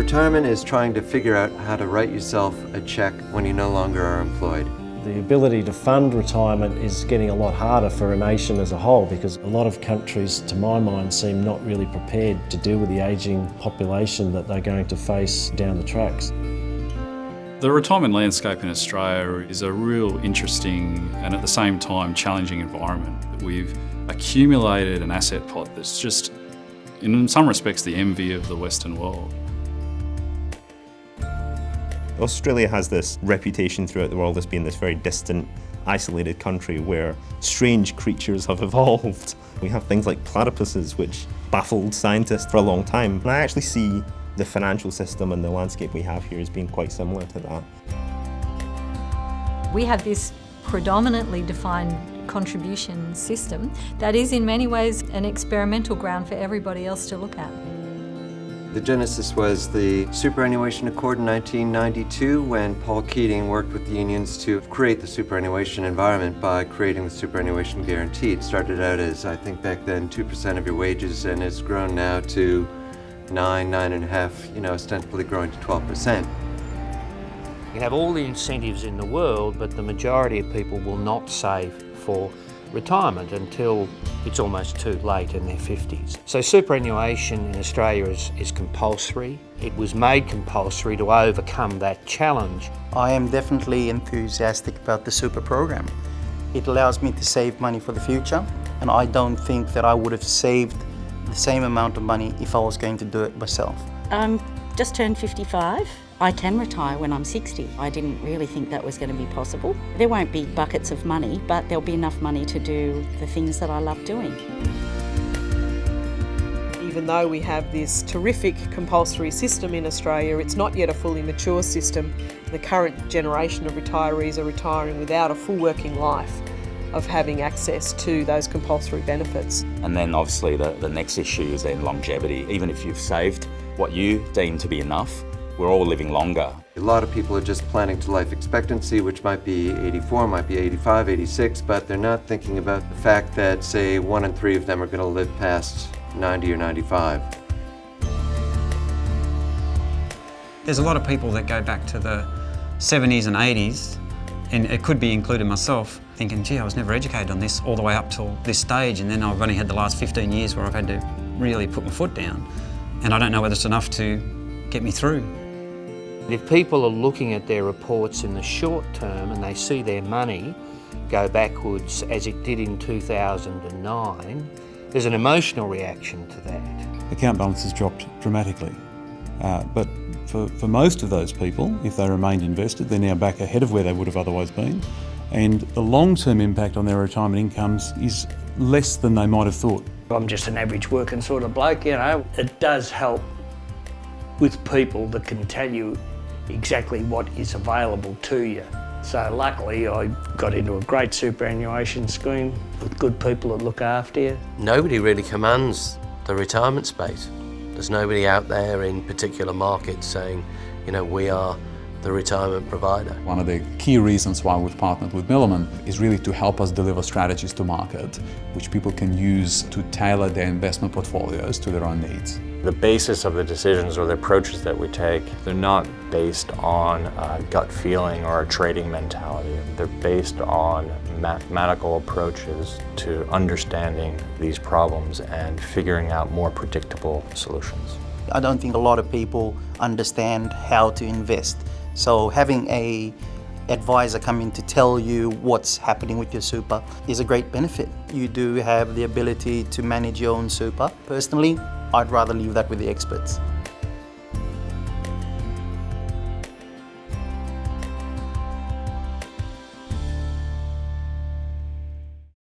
Retirement is trying to figure out how to write yourself a check when you no longer are employed. The ability to fund retirement is getting a lot harder for a nation as a whole because a lot of countries, to my mind, seem not really prepared to deal with the ageing population that they're going to face down the tracks. The retirement landscape in Australia is a real interesting and at the same time challenging environment. We've accumulated an asset pot that's just, in some respects, the envy of the Western world. Australia has this reputation throughout the world as being this very distant, isolated country where strange creatures have evolved. We have things like platypuses, which baffled scientists for a long time. And I actually see the financial system and the landscape we have here as being quite similar to that. We have this predominantly defined contribution system that is in many ways an experimental ground for everybody else to look at. The genesis was the Superannuation Accord in 1992 when Paul Keating worked with the unions to create the superannuation environment by creating the superannuation guarantee. It started out as, I think back then, 2% of your wages and has grown now to 9.5%, ostensibly growing to 12%. You have all the incentives in the world, but the majority of people will not save for retirement until it's almost too late in their 50s. So superannuation in Australia is compulsory. It was made compulsory to overcome that challenge. I am definitely enthusiastic about the super program. It allows me to save money for the future, and I don't think that I would have saved the same amount of money if I was going to do it myself. I'm just turned 55. I can retire when I'm 60. I didn't really think that was going to be possible. There won't be buckets of money, but there'll be enough money to do the things that I love doing. Even though we have this terrific compulsory system in Australia, it's not yet a fully mature system. The current generation of retirees are retiring without a full working life of having access to those compulsory benefits. And then obviously the next issue is then longevity. Even if you've saved what you deem to be enough, we're all living longer. A lot of people are just planning to life expectancy, which might be 84, might be 85, 86, but they're not thinking about the fact that, say, 1 in 3 of them are going to live past 90 or 95. There's a lot of people that go back to the 70s and 80s, and it could be included myself, thinking, gee, I was never educated on this all the way up till this stage, and then I've only had the last 15 years where I've had to really put my foot down, and I don't know whether it's enough to get me through. If people are looking at their reports in the short term and they see their money go backwards as it did in 2009, there's an emotional reaction to that. Account balance has dropped dramatically, but for most of those people, if they remained invested, they're now back ahead of where they would have otherwise been, and the long-term impact on their retirement incomes is less than they might have thought. I'm just an average working sort of bloke, It does help with people that can tell you exactly what is available to you. So luckily I got into a great superannuation scheme with good people that look after you. Nobody really commands the retirement space. There's nobody out there in particular markets saying, we are the retirement provider. One of the key reasons why we've partnered with Milliman is really to help us deliver strategies to market which people can use to tailor their investment portfolios to their own needs. The basis of the decisions or the approaches that we take, they're not based on a gut feeling or a trading mentality. They're based on mathematical approaches to understanding these problems and figuring out more predictable solutions. I don't think a lot of people understand how to invest. So having an advisor come in to tell you what's happening with your super is a great benefit. You do have the ability to manage your own super. Personally, I'd rather leave that with the experts.